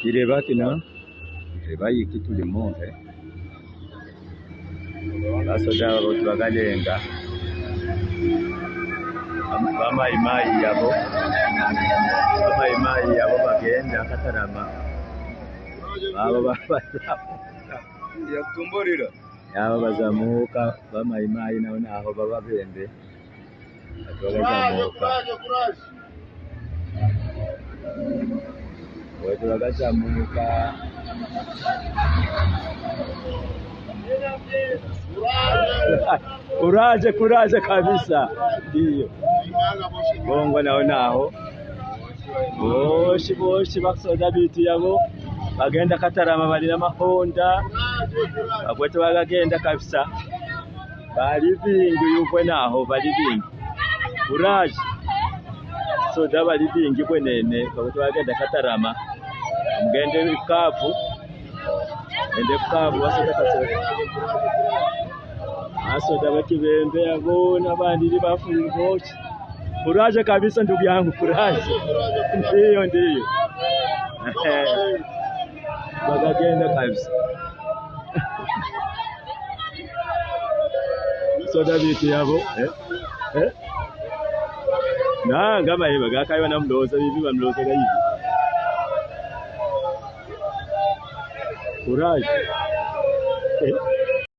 Ireba kino, ireba yiki tuli muhe. Basoda boti bagalenga. Bamayimayi yabo. Bamayimayi yabo bagenda Katarama. Abo yakutumburira. Yabo bazamuka bamayimayi nabo naho baba bende. Bagazamuka. Boti bagazamuka. Kuraje kabisa. Ndiyo. Bongo naho. Boshi basoda bitu yabo. Bagenda Katarama bali n'amahonda. Bagwete bagagenda kabisa. Bali bingi yukwe naho bali bingi. Kuraje. Soda bali bingi kwenene bagwete bagenda Katarama. Mgende Bukavu. Ende Bukavu basoda kasera. Asoda bakibembe yabo n'abandi bafuye boshi. Kuraje kabisa ndugu yangu, kuraje. Ndiyo. Bagagenda kabisa. Soda bitu yabo, Na ngama hivi gakaiwa na mloza hivi bamloza hivi. Kuraje.